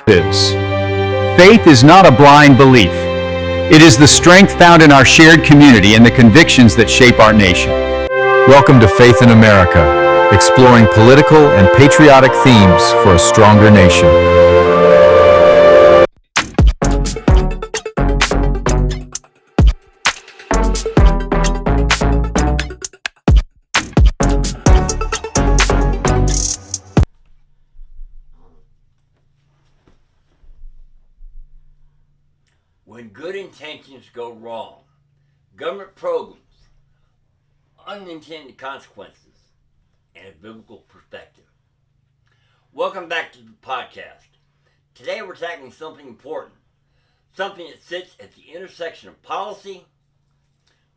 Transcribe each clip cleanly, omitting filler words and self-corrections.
is. Faith is not a blind belief. It is the strength found in our shared community and the convictions that shape our nation. Welcome to Faith in America, exploring political and patriotic themes for a stronger nation. When good intentions go wrong, government programs, unintended consequences, and a biblical perspective. Welcome back to the podcast. Today we're tackling something important, something that sits at the intersection of policy,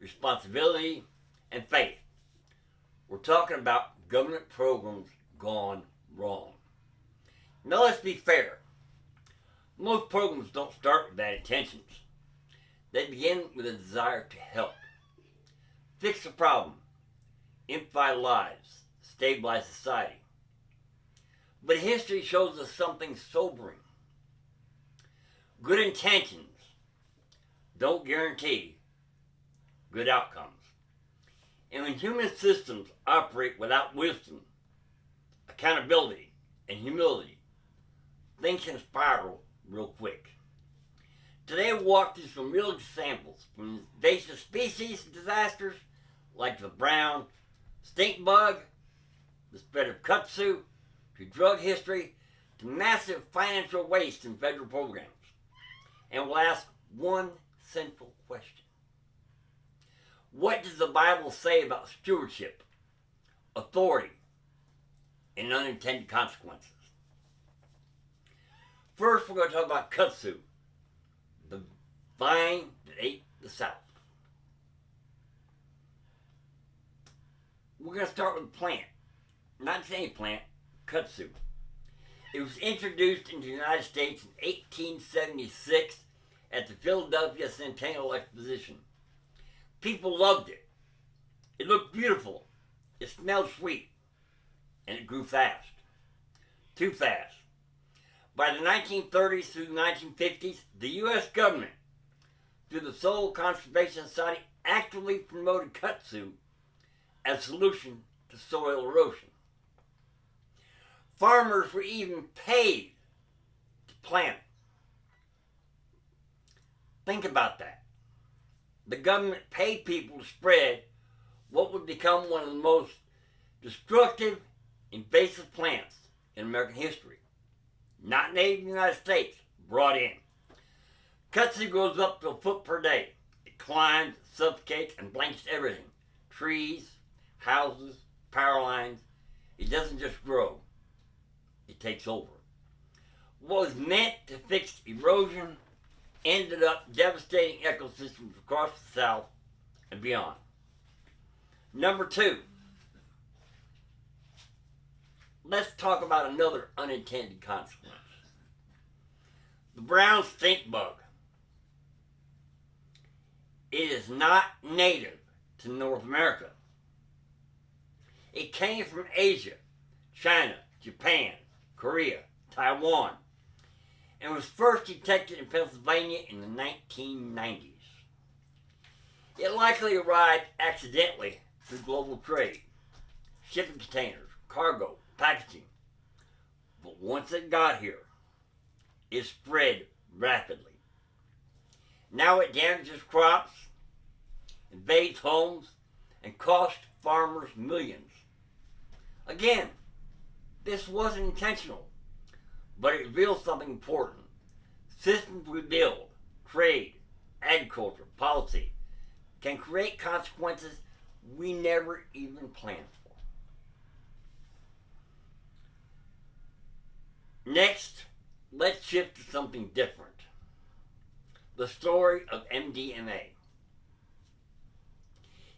responsibility, and faith. We're talking about government programs gone wrong. Now let's be fair. Most programs don't start with bad intentions. They begin with a desire to help, fix a problem, amplify lives, stabilize society. But history shows us something sobering. Good intentions don't guarantee good outcomes. And when human systems operate without wisdom, accountability, and humility, things can spiral real quick. Today we'll walk through some real examples from invasive species disasters like the brown stink bug, the spread of kudzu, to drug history, to massive financial waste in federal programs. And we'll ask one central question. What does the Bible say about stewardship, authority, and unintended consequences? First, we're going to talk about kudzu, the vine that ate the South. We're going to start with a plant. Not just any plant, kudzu. It was introduced into the United States in 1876 at the Philadelphia Centennial Exposition. People loved it. It looked beautiful. It smelled sweet. And it grew fast. Too fast. By the 1930s through the 1950s, the U.S. government, through the Soil Conservation Society, actively promoted kudzu as a solution to soil erosion. Farmers were even paid to plant it. Think about that. The government paid people to spread what would become one of the most destructive, invasive plants in American history. Not native to the United States, brought in. Kudzu grows up to a foot per day. It climbs, suffocates, and blankets everything. Trees, houses, power lines. It doesn't just grow. It takes over. What was meant to fix erosion ended up devastating ecosystems across the South and beyond. Number two. Let's talk about another unintended consequence. The brown stink bug. It is not native to North America. It came from Asia, China, Japan, Korea, Taiwan, and was first detected in Pennsylvania in the 1990s. It likely arrived accidentally through global trade, shipping containers, cargo, packaging. But once it got here, it spread rapidly. Now it damages crops, invades homes, and costs farmers millions. Again, this wasn't intentional, but it reveals something important. Systems we build, trade, agriculture, policy, can create consequences we never even planned for. Next, let's shift to something different. The story of MDMA.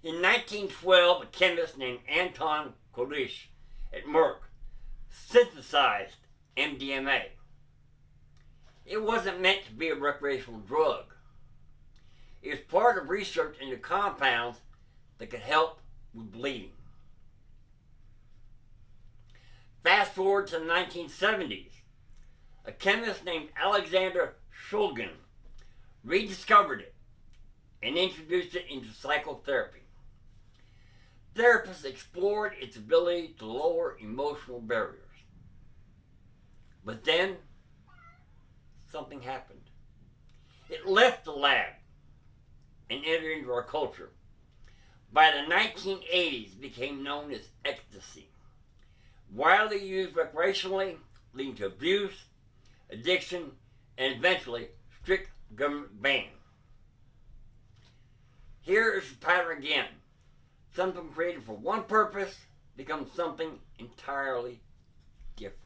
In 1912, a chemist named Anton Kolisch at Merck synthesized MDMA. It wasn't meant to be a recreational drug. It was part of research into compounds that could help with bleeding. Fast forward to the 1970s. a chemist named Alexander Shulgin rediscovered it and introduced it into psychotherapy. Therapists explored its ability to lower emotional barriers. But then, something happened. It left the lab and entered into our culture. By the 1980s, it became known as ecstasy. Widely used recreationally, leading to abuse, addiction, and eventually strict government ban. Here is the pattern again. Something created for one purpose becomes something entirely different.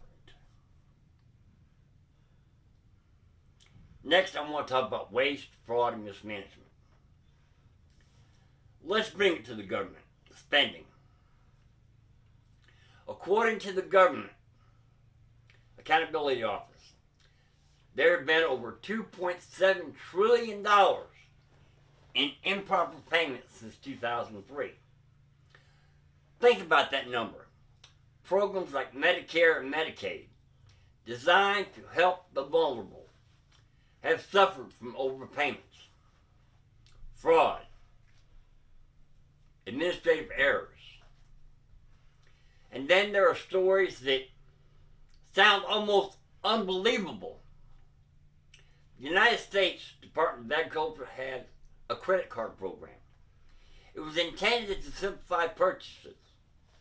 Next, I want to talk about waste, fraud, and mismanagement. Let's bring it to the government, spending. According to the Government Accountability Office, there have been over $2.7 trillion in improper payments since 2003. Think about that number. Programs like Medicare and Medicaid, designed to help the vulnerable, have suffered from overpayments, fraud, administrative errors. And then there are stories that sound almost unbelievable. The United States Department of Agriculture had a credit card program. It was intended to simplify purchases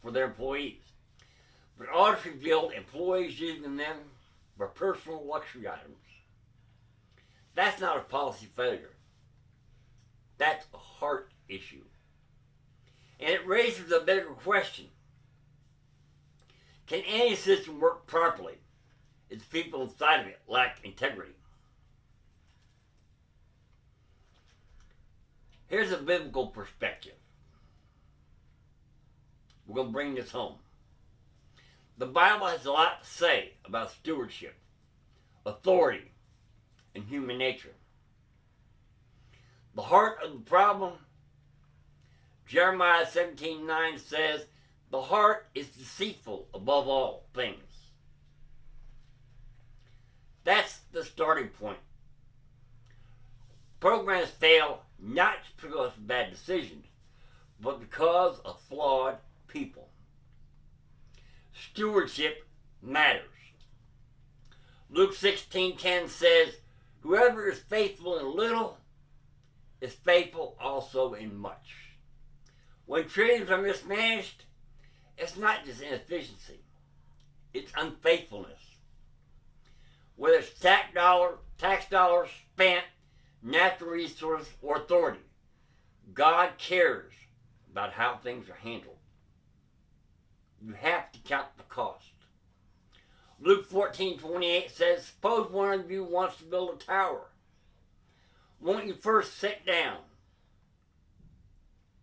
for their employees, but audits revealed employees using them for personal luxury items. That's not a policy failure. That's a heart issue. And it raises a bigger question. Can any system work properly if the people inside of it lack integrity? Here's a biblical perspective. We're going to bring this home. The Bible has a lot to say about stewardship, authority, and human nature. The heart of the problem, Jeremiah 17:9 says, the heart is deceitful above all things. That's the starting point. Programs fail not because of bad decisions, but because of flawed people. Stewardship matters. Luke 16:10 says, whoever is faithful in little is faithful also in much. When treaties are mismanaged, it's not just inefficiency, it's unfaithfulness. Whether it's tax dollars spent, natural resources, or authority, God cares about how things are handled. You have to count the cost. Luke 14:28 says, suppose one of you wants to build a tower. Won't you first sit down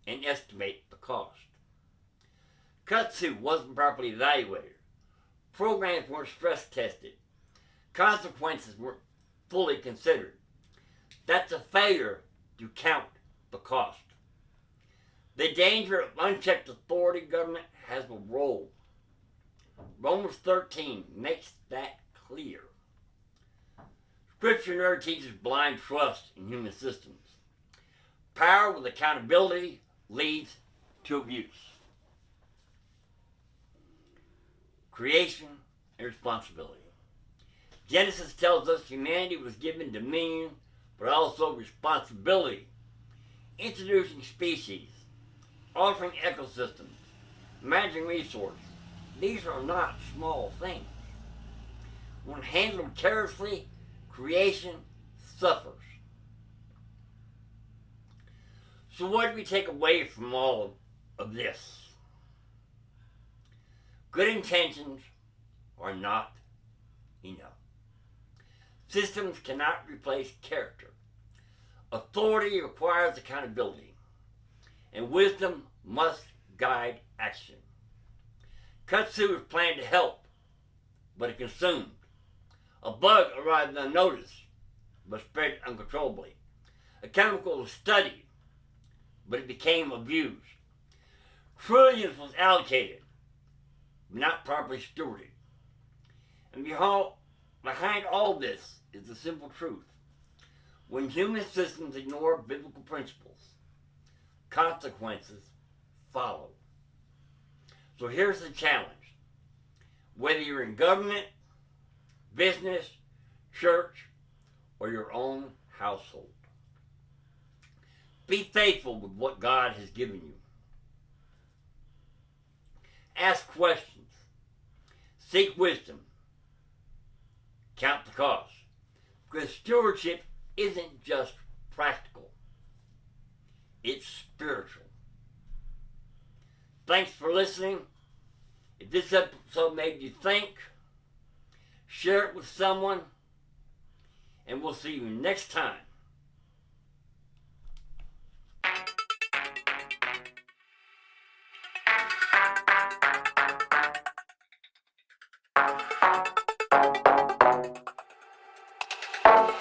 and estimate the cost? Kudzu wasn't properly evaluated. Programs weren't stress tested. Consequences weren't fully considered. That's a failure to count the cost. The danger of unchecked authority government has a role. Romans 13 makes that clear. Scripture never teaches blind trust in human systems. Power with accountability leads to abuse. Creation and responsibility. Genesis tells us humanity was given dominion, but also responsibility. Introducing species, altering ecosystems, managing resources. These are not small things. When handled carelessly, creation suffers. So what do we take away from all of this? Good intentions are not enough. Systems cannot replace character. Authority requires accountability, and wisdom must guide action. Kudzu was planned to help, but it consumed. A bug arrived unnoticed, but spread uncontrollably. A chemical was studied, but it became abused. Trillions was allocated, but not properly stewarded. And behind all this is the simple truth. When human systems ignore biblical principles, consequences follow. So here's the challenge. Whether you're in government, business, church, or your own household, be faithful with what God has given you. Ask questions. Seek wisdom. Count the cost. Because stewardship isn't just practical. It's spiritual. Thanks for listening. If this episode made you think, share it with someone, and we'll see you next time